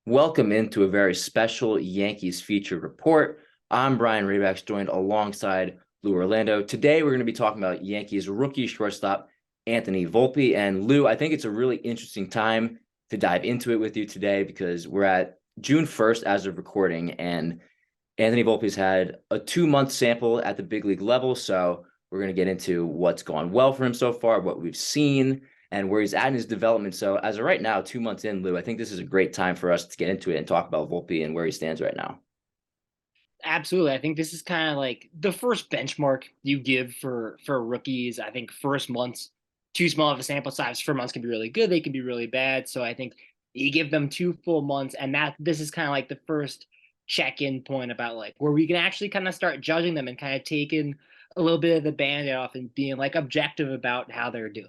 Welcome into a very special Yankees feature report. I'm Brian Rabacs, joined alongside Lou Orlando. Today, we're going to be talking about Yankees rookie shortstop Anthony Volpe. And Lou, I think it's a really interesting time to dive into it with you today because we're at June 1st as of recording, and Anthony Volpe's had a 2-month sample at the big league level. So we're going to get into what's gone well for him so far, what we've seen, and where he's at in his development. So as of right now, 2 months in, Lou, I think this is a great time for us to get into it and talk about Volpe and where he stands right now. Absolutely. I think this is kind of like the first benchmark you give for rookies. I think first months, too small of a sample size for months can be really good. They can be really bad. So I think you give them 2 full months, and that this is kind of like the first check-in point about like where we can actually kind of start judging them and kind of taking a little bit of the band off and being like objective about how they're doing.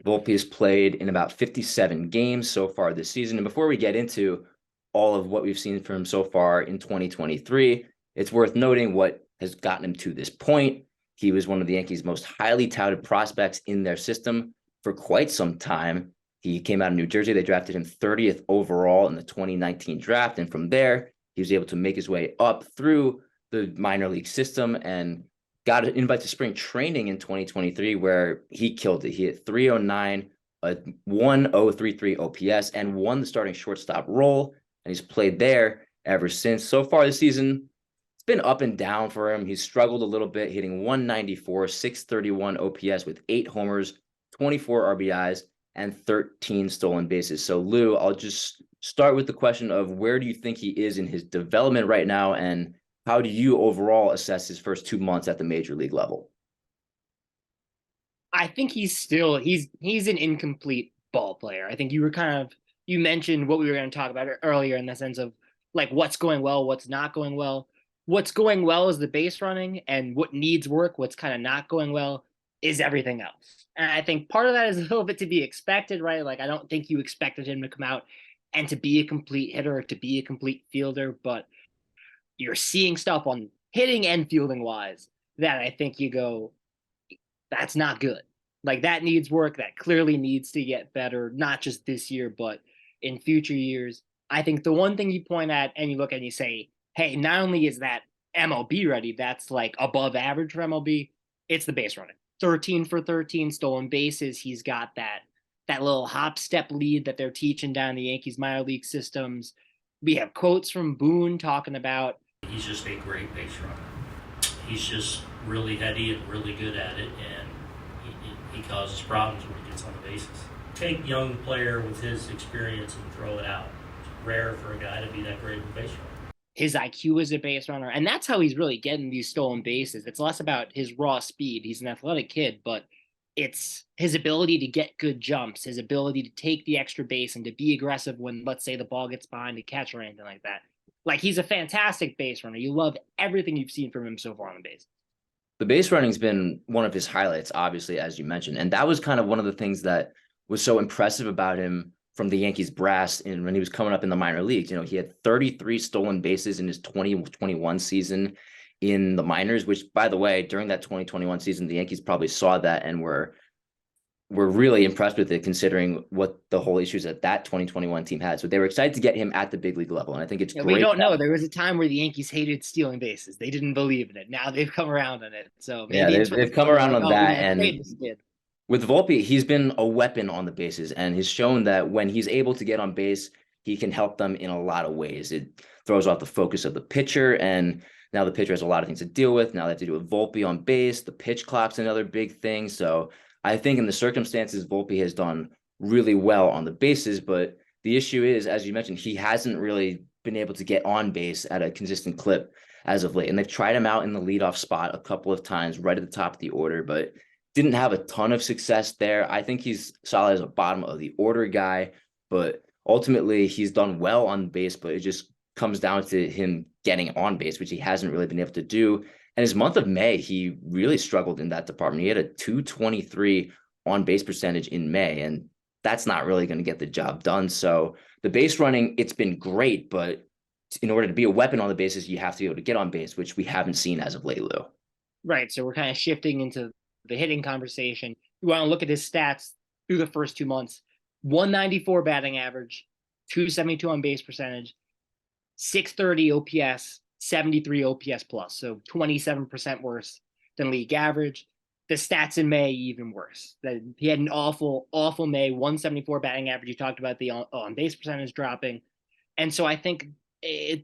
Volpe has played in about 57 games so far this season. And before we get into all of what we've seen from him so far in 2023, it's worth noting what has gotten him to this point. He was one of the Yankees' most highly touted prospects in their system for quite some time. He came out of New Jersey. They drafted him 30th overall in the 2019 draft. And from there, he was able to make his way up through the minor league system and got an invite to spring training in 2023 where he killed it. He hit 309, a 1033 OPS, and won the starting shortstop role. And he's played there ever since. So far this season, it's been up and down for him. He's struggled a little bit, hitting 194, 631 OPS with 8 homers, 24 RBIs, and 13 stolen bases. So, Lou, I'll just start with the question of where do you think he is in his development right now, and how do you overall assess his first 2 months at the major league level? I think he's an incomplete ball player. I think you mentioned what we were going to talk about earlier in the sense of like what's going well, what's not going well. What's going well is the base running, and what needs work, what's kind of not going well is everything else. And I think part of that is a little bit to be expected, right? Like I don't think you expected him to come out and to be a complete hitter, to be a complete fielder, but you're seeing stuff on hitting and fielding wise that I think you go, that's not good. Like that needs work. That clearly needs to get better, not just this year, but in future years. I think the one thing you point at and you look at and you say, hey, not only is that MLB ready, that's like above average for MLB, it's the base running. 13 for 13 stolen bases. He's got that little hop step lead that they're teaching down in the Yankees minor league systems. We have quotes from Boone talking about He's just a great base runner. He's just really heady and really good at it, and he causes problems when he gets on the bases. Take a young player with his experience and throw it out. It's rare for a guy to be that great of a base runner. his IQ as a base runner, and that's how he's really getting these stolen bases. It's less about his raw speed. He's an athletic kid, but it's his ability to get good jumps, his ability to take the extra base and to be aggressive when, let's say, the ball gets behind a catch or anything like that. Like he's a fantastic base runner. You love everything you've seen from him so far on the base. The base running's been one of his highlights, obviously, as you mentioned. And that was kind of one of the things that was so impressive about him from the Yankees brass when he was coming up in the minor leagues. You know, he had 33 stolen bases in his 2021 season in the minors, which, by the way, during that 2021 season, the Yankees probably saw that and were really impressed with it, considering what the whole issues that 2021 team had. So they were excited to get him at the big league level. And I think it's Yeah, we great. don't know. There was a time where the Yankees hated stealing bases. They didn't believe in it. Now they've come around on it. So Yeah, maybe in they've come 2020, they're around like, on oh, we that. got to And trade this kid. with Volpe, he's been a weapon on the bases, and he's shown that when he's able to get on base, he can help them in a lot of ways. It throws off the focus of the pitcher, and now the pitcher has a lot of things to deal with. Now they have to do with Volpe on base. The pitch clock's another big thing. So I think in the circumstances, Volpe has done really well on the bases, but the issue is, as you mentioned, he hasn't really been able to get on base at a consistent clip as of late. And they've tried him out in the leadoff spot a couple of times right at the top of the order, but didn't have a ton of success there. I think he's solid as a bottom of the order guy, but ultimately he's done well on base, but it just comes down to him getting on base, which he hasn't really been able to do. And his month of May, he really struggled in that department. He had a 223 on base percentage in May, and that's not really going to get the job done. So the base running, it's been great, but in order to be a weapon on the bases, you have to be able to get on base, which we haven't seen as of late, Lou. Right. So we're kind of shifting into the hitting conversation. You want to look at his stats through the first 2 months: 194 batting average, 272 on base percentage, 630 OPS, 73 OPS plus, so 27% worse than league average. The stats in May even worse. That he had an awful May, 174 batting average. You talked about the on base percentage dropping, and so I think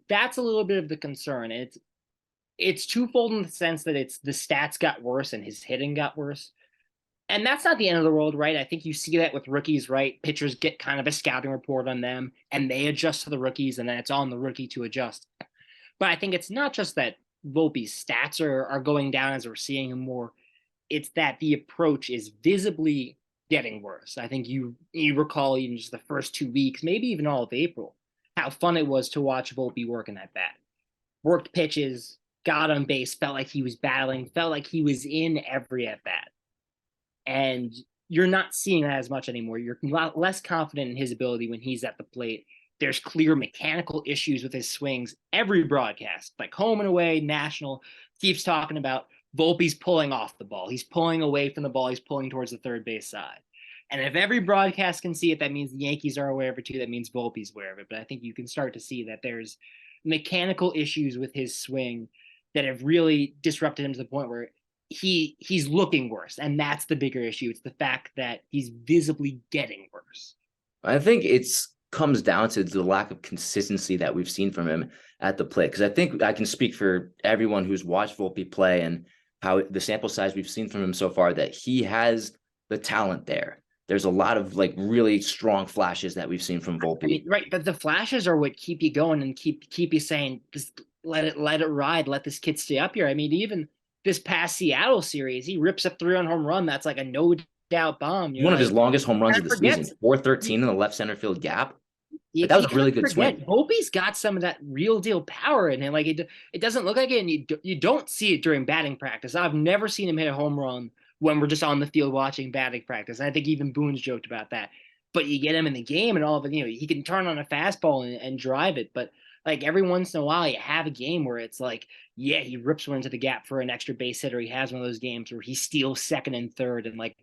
that's a little bit of the concern. It's twofold in the sense that it's the stats got worse and his hitting got worse. And that's not the end of the world, right? I think you see that with rookies, right? Pitchers get kind of a scouting report on them and they adjust to the rookies, and then it's on the rookie to adjust. But I think it's not just that Volpe's stats are going down as we're seeing him more. It's that the approach is visibly getting worse. I think you recall even just the first 2 weeks, maybe even all of April, how fun it was to watch Volpe working that bat. Worked pitches, got on base, felt like he was battling, felt like he was in every at bat. And you're not seeing that as much anymore. You're a lot less confident in his ability when he's at the plate. There's clear mechanical issues with his swings. Every broadcast, like home and away, national, keeps talking about Volpe's pulling off the ball. He's pulling away from the ball. He's pulling towards the third base side. And if every broadcast can see it, that means the Yankees are aware of it too. That means Volpe's aware of it. But I think you can start to see that there's mechanical issues with his swing that have really disrupted him to the point where he's looking worse, and that's the bigger issue. It's the fact that he's visibly getting worse. I think it's comes down to the lack of consistency that we've seen from him at the plate. Because I think I can speak for everyone who's watched Volpe play and how the sample size we've seen from him so far, that he has the talent there. There's a lot of like really strong flashes that we've seen from Volpe. I mean, right, but the flashes are what keep you going and keep you saying, just let it ride, let this kid stay up here. I mean, even this past Seattle series, he rips a 3-run home run. That's like a no doubt bomb. One of his longest home runs of the season, 413 in the left center field gap. Like, that was a really good swing. Volpe's got some of that real deal power in him. Like it doesn't look like it, and you don't see it during batting practice. I've never seen him hit a home run when we're just on the field watching batting practice. And I think even Boone's joked about that. But you get him in the game, and all of it, he can turn on a fastball and drive it. But like every once in a while, you have a game where it's like, yeah, he rips one into the gap for an extra base hit, or he has one of those games where he steals second and third and like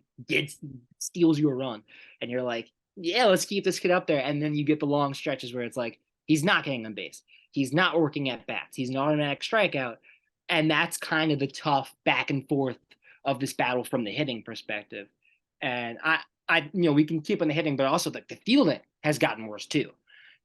steals you a run. And you're like, yeah, let's keep this kid up there. And then you get the long stretches where it's like, he's not getting on base. He's not working at bats. He's an automatic strikeout. And that's kind of the tough back and forth of this battle from the hitting perspective. And we can keep on the hitting, but also the fielding has gotten worse too.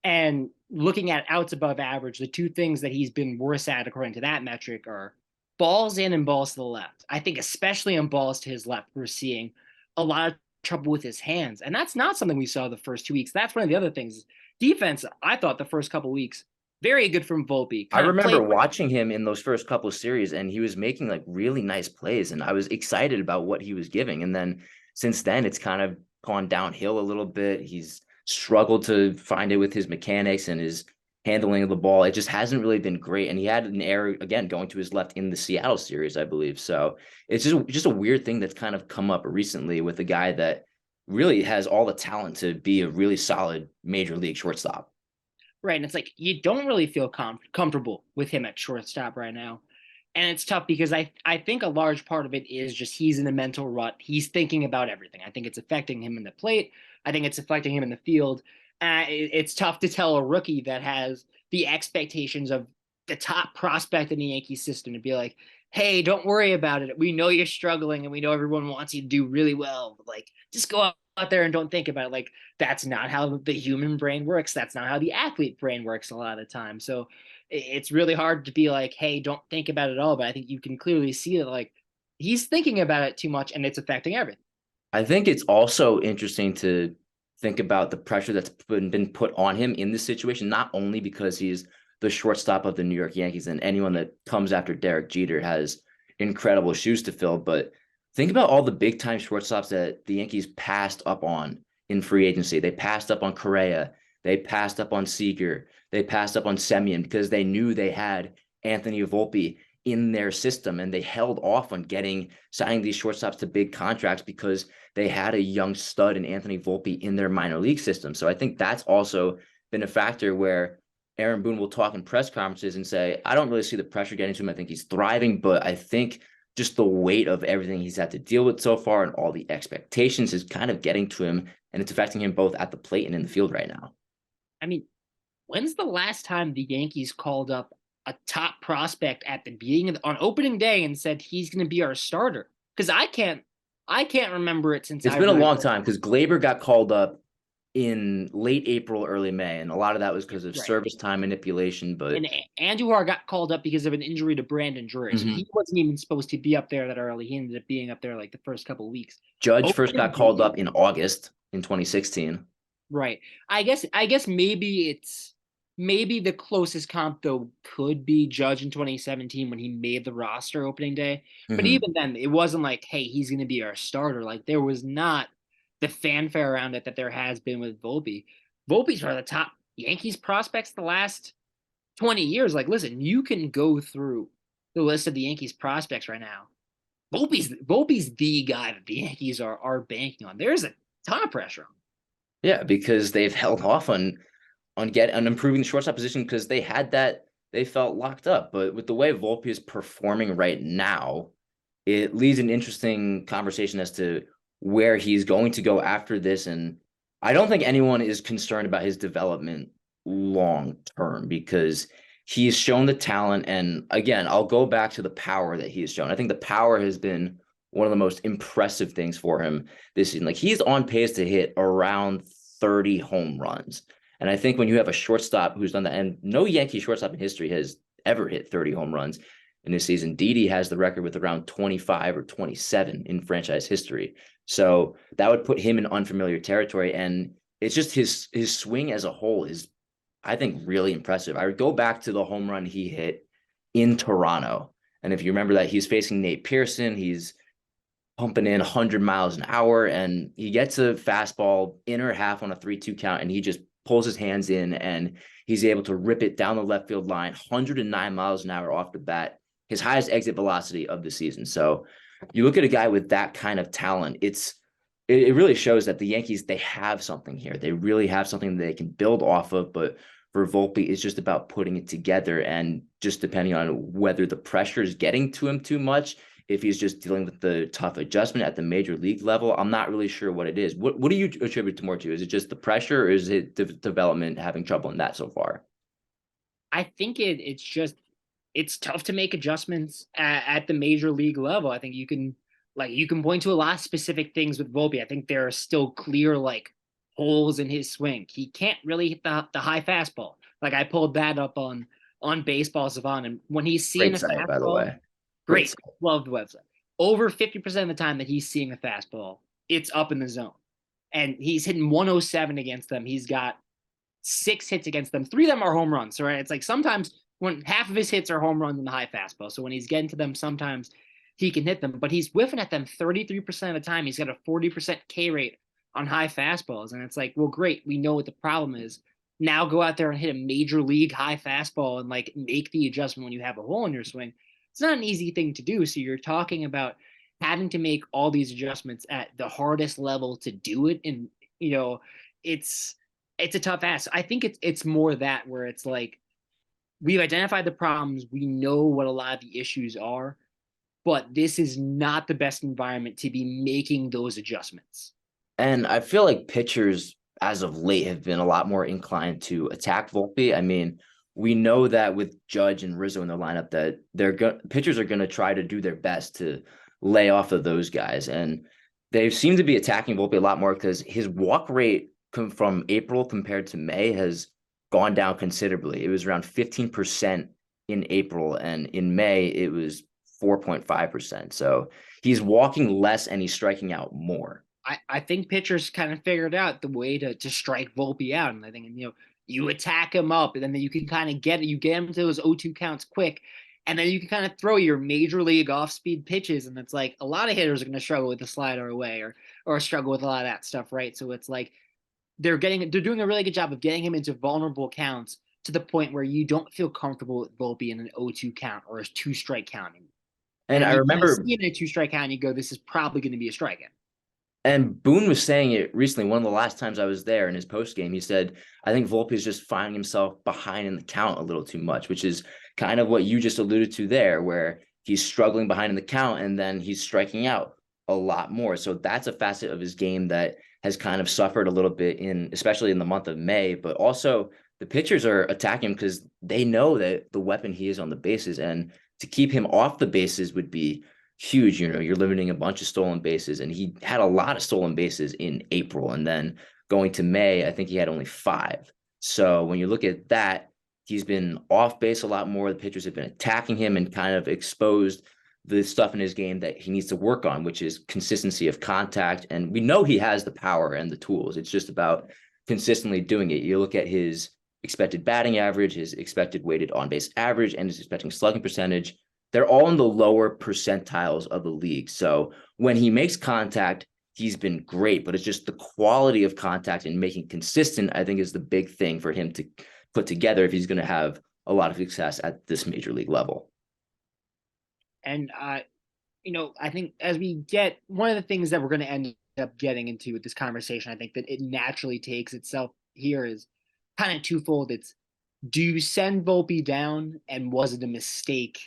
And looking at outs above average, the two things that he's been worse at, according to that metric, are balls in and balls to the left. I think especially on balls to his left, we're seeing a lot of trouble with his hands. And that's not something we saw the first 2 weeks. That's one of the other things. Defense, I thought the first couple of weeks, very good from Volpe. I remember watching him in those first couple of series, and he was making like really nice plays, and I was excited about what he was giving. And then since then, it's kind of gone downhill a little bit. He's struggled to find it with his mechanics and his handling of the ball. It just hasn't really been great. And he had an error again going to his left in the Seattle series, I believe. So it's just a weird thing that's kind of come up recently with a guy that really has all the talent to be a really solid major league shortstop. Right. And it's like, you don't really feel comfortable with him at shortstop right now. And it's tough because I think a large part of it is just he's in a mental rut. He's thinking about everything. I think it's affecting him in the plate. I think it's affecting him in the field. It's tough to tell a rookie that has the expectations of the top prospect in the Yankee system to be like, hey, don't worry about it. We know you're struggling and we know everyone wants you to do really well. But like, just go out there and don't think about it. Like, that's not how the human brain works. That's not how the athlete brain works a lot of the time. So it's really hard to be like, hey, don't think about it at all. But I think you can clearly see that like he's thinking about it too much and it's affecting everything. I think it's also interesting to think about the pressure that's been put on him in this situation, not only because he's the shortstop of the New York Yankees and anyone that comes after Derek Jeter has incredible shoes to fill, but think about all the big time shortstops that the Yankees passed up on in free agency. They passed up on Correa. They passed up on Seager. They passed up on Semien because they knew they had Anthony Volpe in their system, and they held off on signing these shortstops to big contracts because they had a young stud in Anthony Volpe in their minor league system. So I think that's also been a factor where Aaron Boone will talk in press conferences and say, I don't really see the pressure getting to him. I think he's thriving, but I think just the weight of everything he's had to deal with so far and all the expectations is kind of getting to him, and it's affecting him both at the plate and in the field right now. I mean, when's the last time the Yankees called up a top prospect at the beginning on opening day and said he's going to be our starter? Because I can't remember it since It's I been a really long time because Glaber got called up in late April, early May, and a lot of that was because of right. service time manipulation. But And Andujar got called up because of an injury to Brandon Drury, so he wasn't even supposed to be up there that early. He ended up being up there like the first couple of weeks. Judge first Opening got called day, up in August in 2016. right? I guess maybe the closest comp though could be Judge in 2017 when he made the roster opening day. But Mhm. even then, it wasn't like, hey, he's going to be our starter. Like there was not the fanfare around it that there has been with Volpe. Volpe's one of the top Yankees prospects the last 20 years. Like, listen, you can go through the list of the Yankees prospects right now. Volpe's the guy that the Yankees are banking on. There's a ton of pressure on him. Yeah, because they've held off on improving the shortstop position because they felt locked up. But with the way Volpe is performing right now, it leads an interesting conversation as to where he's going to go after this. And I don't think anyone is concerned about his development long term because he's shown the talent. And again, I'll go back to the power that he has shown. I think the power has been one of the most impressive things for him this season. Like he's on pace to hit around 30 home runs. And I think when you have a shortstop who's done that, and no Yankee shortstop in history has ever hit 30 home runs in this season. Didi has the record with around 25 or 27 in franchise history. So that would put him in unfamiliar territory. And it's just his swing as a whole is, I think, really impressive. I would go back to the home run he hit in Toronto. And if you remember that, he's facing Nate Pearson. He's pumping in 100 miles an hour, and he gets a fastball inner half on a 3-2 count, and he just pulls his hands in, and he's able to rip it down the left field line, 109 miles an hour off the bat, his highest exit velocity of the season. So you look at a guy with that kind of talent, it really shows that the Yankees, they have something here. They really have something that they can build off of, but for Volpe, it's just about putting it together and just depending on whether the pressure is getting to him too much. If he's just dealing with the tough adjustment at the major league level, I'm not really sure what it is. What do you attribute more to? Is it just the pressure or is it development having trouble in that so far? I think it's tough to make adjustments at the major league level. I think you can point to a lot of specific things with Volpe. I think there are still clear holes in his swing. He can't really hit the high fastball. Like I pulled that up on Baseball Savant, and when he's seeing Great a site, by the fastball, way. great, love the website. Over 50% of the time that he's seeing a fastball, it's up in the zone, and he's hitting 107 against them. He's got 6 hits against them. 3 of them are home runs. So right, it's like sometimes when half of his hits are home runs in the high fastball. So when he's getting to them, sometimes he can hit them, but he's whiffing at them 33% of the time. He's got a 40% K rate on high fastballs. And it's like, well, great. We know what the problem is. Now go out there and hit a major league high fastball and make the adjustment when you have a hole in your swing. It's not an easy thing to do. So you're talking about having to make all these adjustments at the hardest level to do it. And, it's a tough ask. I think it's more that where it's like we've identified the problems, we know what a lot of the issues are, but this is not the best environment to be making those adjustments. And I feel like pitchers as of late have been a lot more inclined to attack Volpe. I mean, we know that with Judge and Rizzo in the lineup that pitchers are going to try to do their best to lay off of those guys. And they seem to be attacking Volpe a lot more because his walk rate from April compared to May has gone down considerably. It was around 15% in April, and in May it was 4.5%. So he's walking less and he's striking out more. I think pitchers kind of figured out the way to strike Volpe out. And I think, you attack him up and then you can kind of get him to those 0-2 counts quick. And then you can kind of throw your major league off-speed pitches. And it's like a lot of hitters are going to struggle with the slider away or struggle with a lot of that stuff, right? So it's like they're doing a really good job of getting him into vulnerable counts to the point where you don't feel comfortable with Volpe in an 0-2 count or a 2-strike count. And I remember seeing a 2-strike count, you go, this is probably going to be a strikeout. And Boone was saying it recently, one of the last times I was there in his post game. He said, I think Volpe is just finding himself behind in the count a little too much, which is kind of what you just alluded to there, where he's struggling behind in the count and then he's striking out a lot more. So that's a facet of his game that has kind of suffered a little bit especially in the month of May, but also the pitchers are attacking him because they know that the weapon he is on the bases, and to keep him off the bases would be huge. You're limiting a bunch of stolen bases, and he had a lot of stolen bases in April, and then going to May, I think he had only 5. So when you look at that, he's been off base a lot more. The pitchers have been attacking him and kind of exposed the stuff in his game that he needs to work on, which is consistency of contact. And we know he has the power and the tools. It's just about consistently doing it. You look at his expected batting average, his expected weighted on base average, and his expected slugging percentage. They're all in the lower percentiles of the league. So when he makes contact, he's been great, but it's just the quality of contact and making consistent, I think, is the big thing for him to put together if he's going to have a lot of success at this major league level. And, I think as we get one of the things that we're going to end up getting into with this conversation, I think that it naturally takes itself here is kind of twofold. It's, do you send Volpe down, and was it a mistake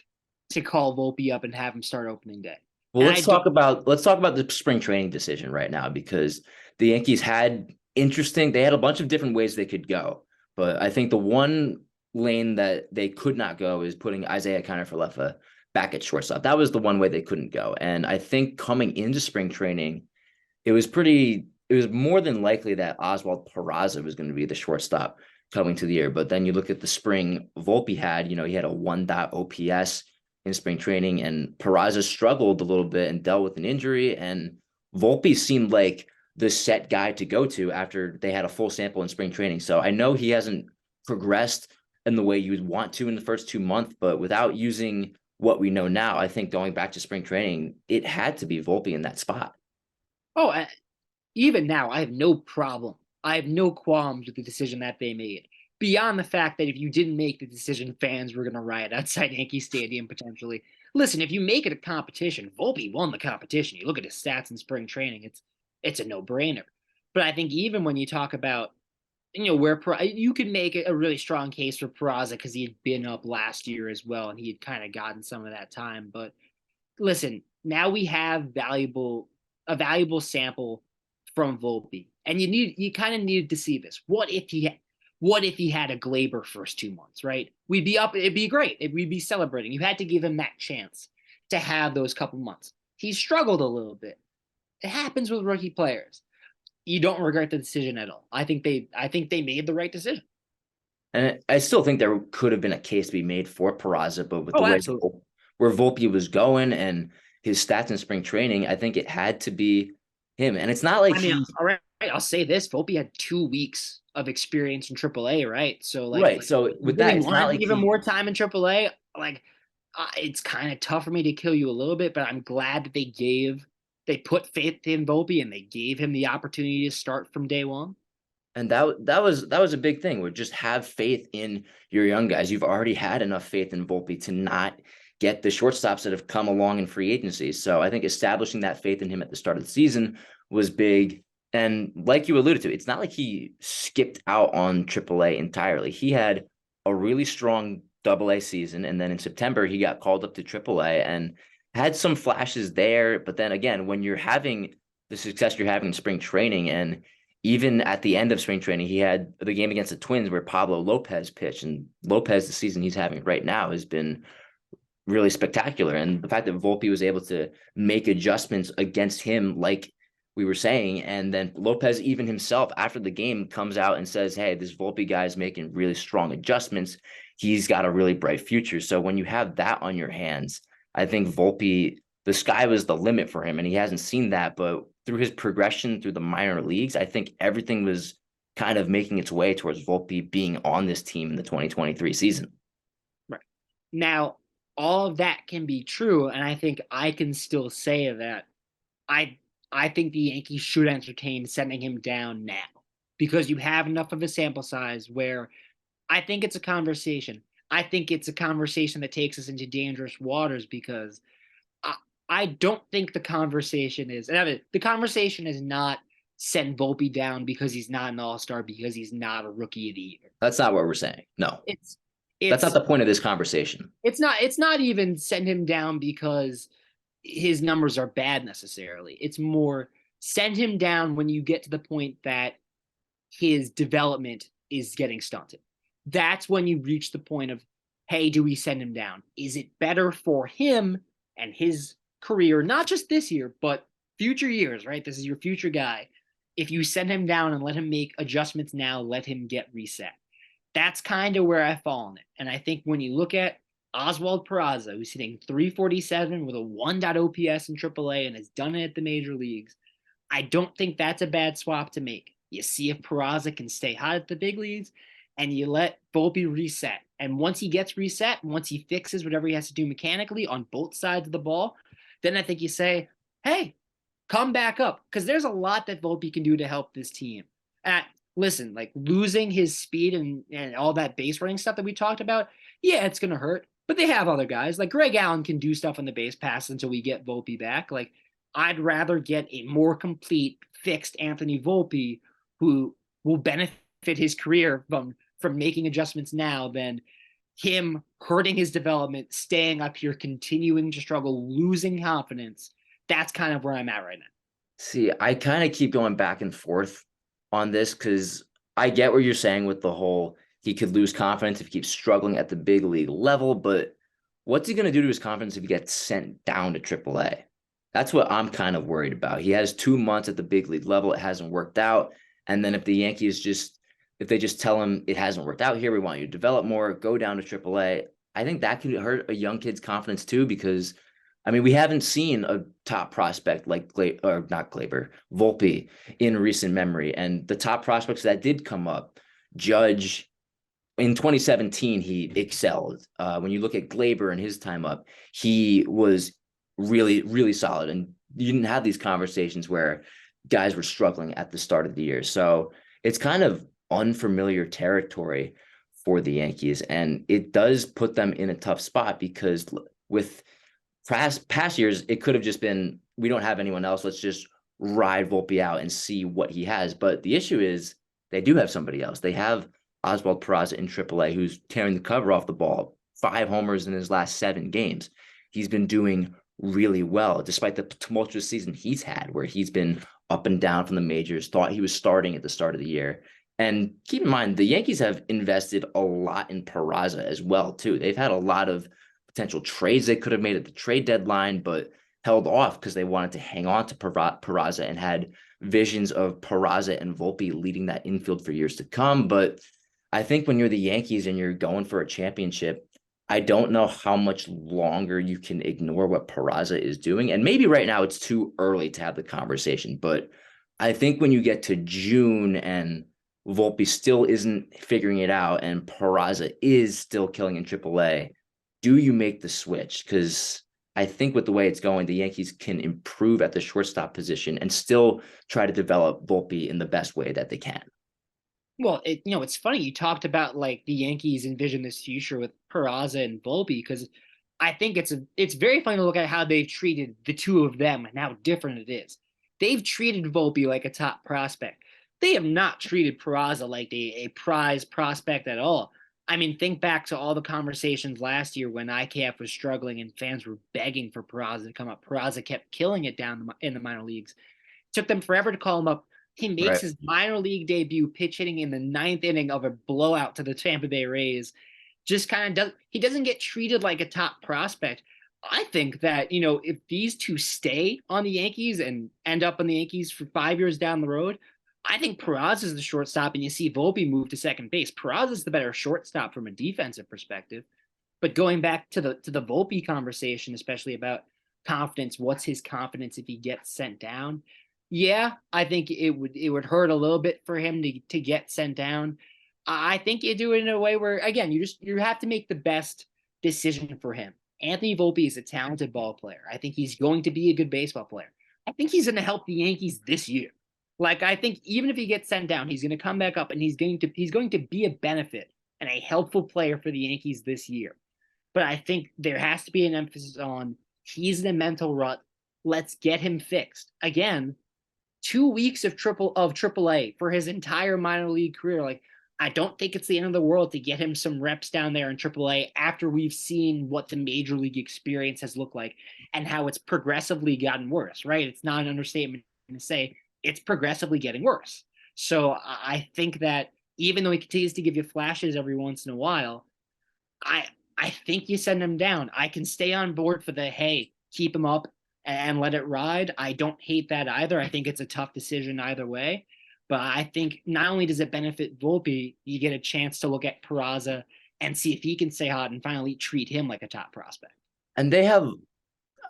to call Volpe up and have him start opening day? Well, let's talk about the spring training decision right now, because the Yankees had they had a bunch of different ways they could go. But I think the one lane that they could not go is putting Isaiah Kiner-Falefa back at shortstop. That was the one way they couldn't go. And I think coming into spring training, it was more than likely that Oswald Peraza was going to be the shortstop coming to the year. But then you look at the spring Volpe had, he had a 1. OPS in spring training, and Peraza struggled a little bit and dealt with an injury. And Volpe seemed like the set guy to go to after they had a full sample in spring training. So I know he hasn't progressed in the way you would want to in the first 2 months, but without using what we know now, I think going back to spring training, it had to be Volpe in that spot. Oh, even now, I have no problem. I have no qualms with the decision that they made. Beyond the fact that if you didn't make the decision, fans were going to riot outside Yankee Stadium potentially. Listen, if you make it a competition, Volpe won the competition. You look at his stats in spring training, it's a no-brainer. But I think even when you talk about, where you can make a really strong case for Peraza because he had been up last year as well, and he had kind of gotten some of that time. But listen, now we have a valuable sample from Volpe, and you kind of needed to see this. What if he had a Glaber first 2 months, right? We'd be up. It'd be great. We'd be celebrating. You had to give him that chance to have those couple months. He struggled a little bit. It happens with rookie players. You don't regret the decision at all. I think they made the right decision. And I still think there could have been a case to be made for Peraza, but with the way where Volpe was going and his stats in spring training, I think it had to be him. And it's not like all right, I'll say this: Volpe had 2 weeks of experience in AAA, right? So so with that, it's not like even more time in AAA. It's kind of tough for me to kill you a little bit, but I'm glad that they put faith in Volpe and they gave him the opportunity to start from day one. And that was a big thing. Would just have faith in your young guys. You've already had enough faith in Volpe to not get the shortstops that have come along in free agency. So I think establishing that faith in him at the start of the season was big. And like you alluded to, it's not like he skipped out on AAA entirely. He had a really strong AA season, and then in September he got called up to AAA and had some flashes there. But then again, when you're having the success you're having in spring training, and even at the end of spring training, he had the game against the Twins where Pablo Lopez pitched, and Lopez, the season he's having right now, has been really spectacular. And the fact that Volpe was able to make adjustments against him, like we were saying, and then Lopez even himself after the game comes out and says, hey, this Volpe guy is making really strong adjustments. He's got a really bright future. So when you have that on your hands, I think Volpe, the sky was the limit for him, and he hasn't seen that. But through his progression through the minor leagues, I think everything was kind of making its way towards Volpe being on this team in the 2023 season. Right. Now, all of that can be true, and I think I can still say that I think the Yankees should entertain sending him down now, because you have enough of a sample size where I think it's a conversation. I think it's a conversation that takes us into dangerous waters, because I don't think the conversation is not send Volpe down because he's not an all-star, because he's not a rookie of the year. That's not what we're saying. No, that's not the point of this conversation. It's not even send him down because his numbers are bad necessarily. It's more send him down when you get to the point that his development is getting stunted. That's when you reach the point of, hey, do we send him down? Is it better for him and his career, not just this year, but future years, right? This is your future guy. If you send him down and let him make adjustments now, let him get reset. That's kind of where I fall on it. And I think when you look at Oswald Peraza, who's hitting 347 with a 1. OPS in AAA and has done it at the major leagues, I don't think that's a bad swap to make. You see if Peraza can stay hot at the big leagues, and you let Volpe reset. And once he gets reset, once he fixes whatever he has to do mechanically on both sides of the ball, then I think you say, hey, come back up. Because there's a lot that Volpe can do to help this team. Listen, like losing his speed and all that base running stuff that we talked about, yeah, it's going to hurt. But they have other guys. Like Greg Allen can do stuff on the base pass until we get Volpe back. Like, I'd rather get a more complete, fixed Anthony Volpe who will benefit his career from making adjustments now than him hurting his development, staying up here, continuing to struggle, losing confidence. That's kind of where I'm at right now. See, I kind of keep going back and forth on this because I get what you're saying with the whole he could lose confidence if he keeps struggling at the big league level, but what's he going to do to his confidence if he gets sent down to AAA? That's what I'm kind of worried about. He has 2 months at the big league level. It hasn't worked out. And then if the Yankees if they just tell him it hasn't worked out here, we want you to develop more, go down to AAA, I think that could hurt a young kid's confidence too, because I mean, we haven't seen a top prospect like Volpe in recent memory. And the top prospects that did come up, Judge, in 2017, he excelled. When you look at Glaber and his time up, he was really, really solid. And you didn't have these conversations where guys were struggling at the start of the year. So it's kind of unfamiliar territory for the Yankees. And it does put them in a tough spot because with past years, it could have just been, we don't have anyone else. Let's just ride Volpe out and see what he has. But the issue is they do have somebody else. They have Oswald Peraza in AAA, who's tearing the cover off the ball, 5 homers in his last 7 games. He's been doing really well, despite the tumultuous season he's had, where he's been up and down from the majors, thought he was starting at the start of the year. And keep in mind, the Yankees have invested a lot in Peraza as well, too. They've had a lot of potential trades they could have made at the trade deadline, but held off because they wanted to hang on to Peraza and had visions of Peraza and Volpe leading that infield for years to come. But I think when you're the Yankees and you're going for a championship, I don't know how much longer you can ignore what Peraza is doing. And maybe right now it's too early to have the conversation, but I think when you get to June and Volpe still isn't figuring it out and Peraza is still killing in AAA, do you make the switch? Because I think with the way it's going, the Yankees can improve at the shortstop position and still try to develop Volpe in the best way that they can. Well, it's funny you talked about like the Yankees envision this future with Peraza and Volpe, because I think it's very funny to look at how they've treated the two of them and how different it is. They've treated Volpe like a top prospect. They have not treated Peraza like a prize prospect at all. I mean, think back to all the conversations last year when IKF was struggling and fans were begging for Peraza to come up. Peraza kept killing it down in the minor leagues. It took them forever to call him up. He makes his minor league debut pitch hitting in the 9th inning of a blowout to the Tampa Bay Rays. Just kind of he doesn't get treated like a top prospect. I think that, if these two stay on the Yankees and end up on the Yankees for 5 years down the road, I think Peraza is the shortstop, and you see Volpe move to second base. Peraza is the better shortstop from a defensive perspective. But going back to the Volpe conversation, especially about confidence, what's his confidence if he gets sent down? Yeah, I think it would hurt a little bit for him to get sent down. I think you do it in a way where, again, you have to make the best decision for him. Anthony Volpe is a talented ball player. I think he's going to be a good baseball player. I think he's going to help the Yankees this year. Like, I think even if he gets sent down, he's going to come back up and he's going to be a benefit and a helpful player for the Yankees this year. But I think there has to be an emphasis on he's in a mental rut. Let's get him fixed. Again, 2 weeks of AAA for his entire minor league career. Like, I don't think it's the end of the world to get him some reps down there in AAA after we've seen what the major league experience has looked like and how it's progressively gotten worse, right? It's not an understatement to say it's progressively getting worse. So I think that even though he continues to give you flashes every once in a while, I I think you send him down. I can stay on board for the hey, keep him up and let it ride. I don't hate that either. I think it's a tough decision either way. But I think not only does it benefit Volpe, you get a chance to look at Peraza and see if he can stay hot and finally treat him like a top prospect. And they have,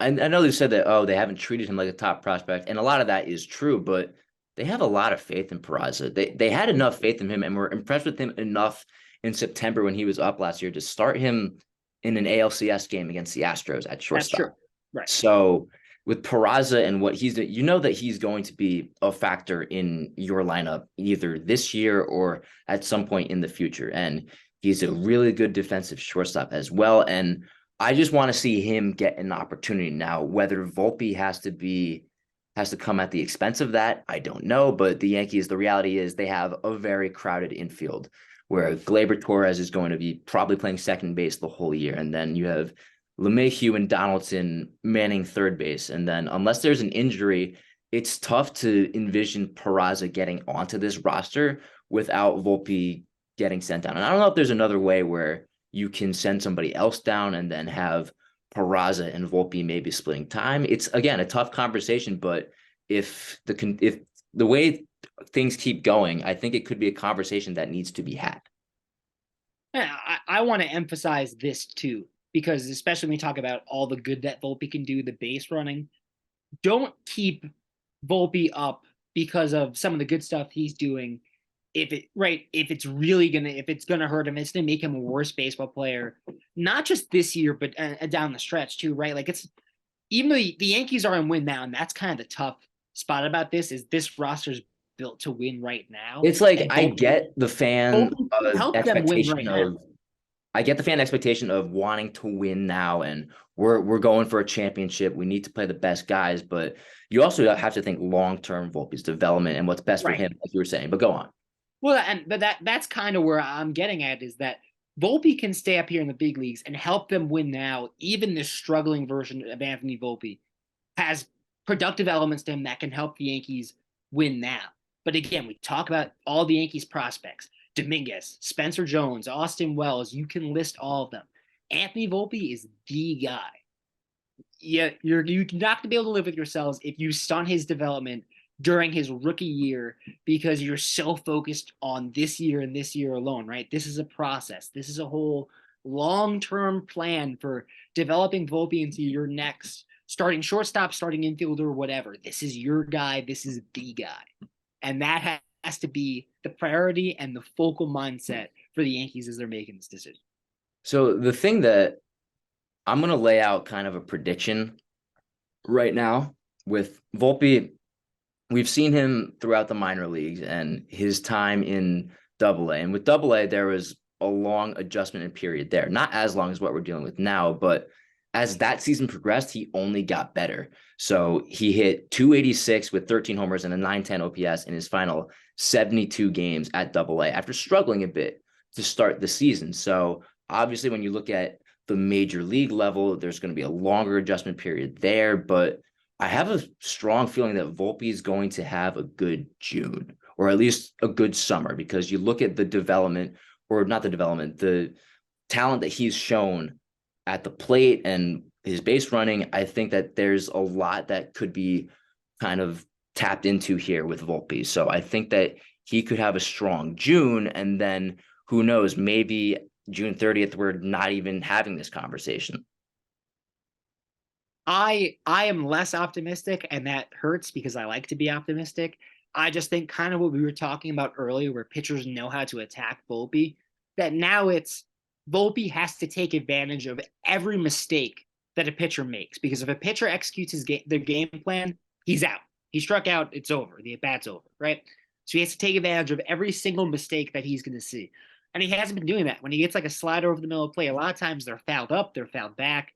I know they said that, oh, they haven't treated him like a top prospect. And a lot of that is true, but they have a lot of faith in Peraza. They had enough faith in him and were impressed with him enough in September when he was up last year to start him in an ALCS game against the Astros at shortstop. That's true. Right. So with Peraza and what he's doing, you know that he's going to be a factor in your lineup either this year or at some point in the future. And he's a really good defensive shortstop as well. And I just want to see him get an opportunity now. Whether Volpe has to come at the expense of that, I don't know. But the Yankees, the reality is they have a very crowded infield where Gleyber Torres is going to be probably playing second base the whole year. And then you have LeMahieu and Donaldson manning third base. And then unless there's an injury, it's tough to envision Peraza getting onto this roster without Volpe getting sent down. And I don't know if there's another way where you can send somebody else down and then have Peraza and Volpe maybe splitting time. It's, again, a tough conversation, but if the way things keep going, I think it could be a conversation that needs to be had. Yeah, I want to emphasize this too, because especially when we talk about all the good that Volpe can do, the base running, don't keep Volpe up because of some of the good stuff he's doing. If it's gonna hurt him, it's gonna make him a worse baseball player, not just this year, but down the stretch too, right? Like, it's even though the Yankees are in win now, and that's kind of the tough spot about this roster's built to win right now. It's like I get the fan expectation of I get the fan expectation of wanting to win now, and we're going for a championship. We need to play the best guys, but you also have to think long-term Volpe's development and what's best for him, like you were saying. But go on. Well, but that's kind of where I'm getting at, is that Volpe can stay up here in the big leagues and help them win now. Even this struggling version of Anthony Volpe has productive elements to him that can help the Yankees win now. But again, we talk about all the Yankees prospects: Dominguez, Spencer Jones, Austin Wells. You can list all of them. Anthony Volpe is the guy. Yeah, you're not going to be able to live with yourselves if you stunt his development during his rookie year because you're so focused on this year and this year alone, right? This is a process. This is a whole long-term plan for developing Volpe into your next starting shortstop, starting infielder, whatever. This is your guy. This is the guy. And that has to be the priority and the focal mindset for the Yankees as they're making this decision. So the thing that I'm going to lay out kind of a prediction right now with Volpe. We've seen him throughout the minor leagues and his time in AA. And with AA, there was a long adjustment period there. Not as long as what we're dealing with now, but as that season progressed, he only got better. So he hit 286 with 13 homers and a 910 OPS in his final 72 games at AA after struggling a bit to start the season. So obviously, when you look at the major league level, there's going to be a longer adjustment period there, but I have a strong feeling that Volpe is going to have a good June, or at least a good summer, because you look at the development, or not the development, the talent that he's shown at the plate and his base running. I think that there's a lot that could be kind of tapped into here with Volpe. So I think that he could have a strong June, and then who knows, maybe June 30th, we're not even having this conversation. I am less optimistic, and that hurts because I like to be optimistic. I just think kind of what we were talking about earlier, where pitchers know how to attack Volpe, that now it's Volpe has to take advantage of every mistake that a pitcher makes, because if a pitcher executes their game plan, he's out. He struck out, it's over. The at-bat's over, right? So he has to take advantage of every single mistake that he's going to see. And he hasn't been doing that. When he gets like a slider over the middle of the play, a lot of times they're fouled up, they're fouled back.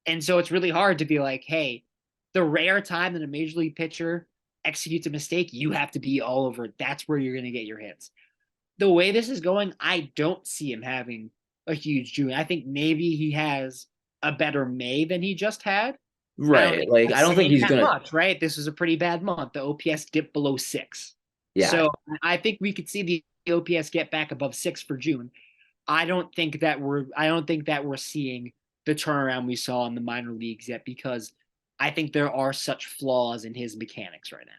And so it's really hard to be like, hey, the rare time that a major league pitcher executes a mistake, you have to be all over it. That's where you're going to get your hits. the way this is going, I don't see him having a huge June. I think maybe he has a better May than he just had. I don't Right. think Like, I that's don't think saying he's that gonna. much, right? This was a pretty bad month. The OPS dipped below 6. Yeah. So I think we could see the OPS get back above 6 for June. I don't think that we're seeing the turnaround we saw in the minor leagues yet, because I think there are such flaws in his mechanics right now.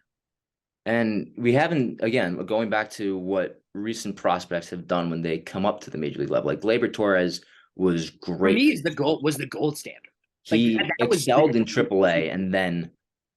And we haven't, again, going back to what recent prospects have done when they come up to the major league level. Like Gleyber Torres was For great. me, is the gold standard. Like He that was excelled in AAA and then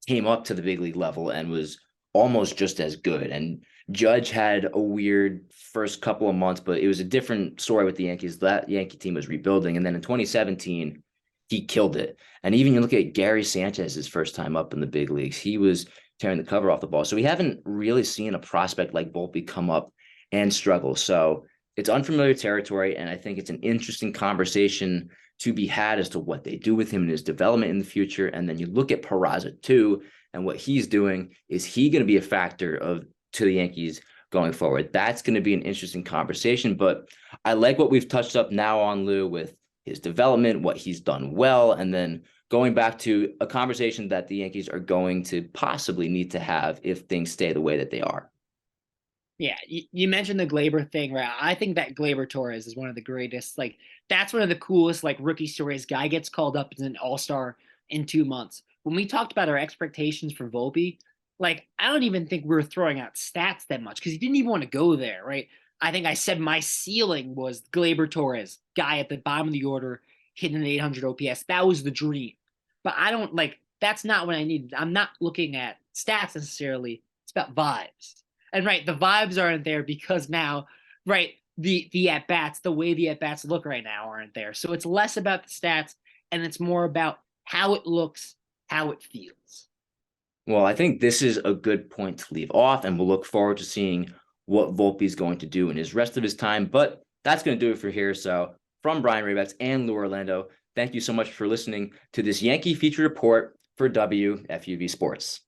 came up to the big league level and was almost just as good. And Judge had a weird first couple of months, but it was a different story with the Yankees. That Yankee team was rebuilding. And then in 2017, he killed it. And even you look at Gary Sanchez's first time up in the big leagues, he was tearing the cover off the ball. So we haven't really seen a prospect like Volpe come up and struggle. So it's unfamiliar territory. And I think it's an interesting conversation to be had as to what they do with him and his development in the future. And then you look at Peraza too, and what he's doing. Is he going to be a factor to the Yankees going forward? That's going to be an interesting conversation. But I like what we've touched up now on Lou with his development, what he's done well, and then going back to a conversation that the Yankees are going to possibly need to have if things stay the way that they are. Yeah, you mentioned the Glaber thing, right? I think that Glaber Torres is one of the greatest. Like, that's one of the coolest, like, rookie stories. Guy gets called up as an all-star in 2 months. When we talked about our expectations for Volpe, like, I don't even think we were throwing out stats that much because he didn't even want to go there, right? I think I said my ceiling was Glaber Torres, guy at the bottom of the order, hitting an 800 OPS. That was the dream. But I don't, like, that's not what I needed. I'm not looking at stats necessarily. It's about vibes. And right, the vibes aren't there because now, right, the at bats, the way the at bats look right now aren't there. So it's less about the stats and it's more about how it looks, how it feels. Well, I think this is a good point to leave off, and we'll look forward to seeing what Volpe is going to do in his rest of his time. But that's going to do it for here. So from Brian Rabacs and Lou Orlando, thank you so much for listening to this Yankee feature report for WFUV Sports.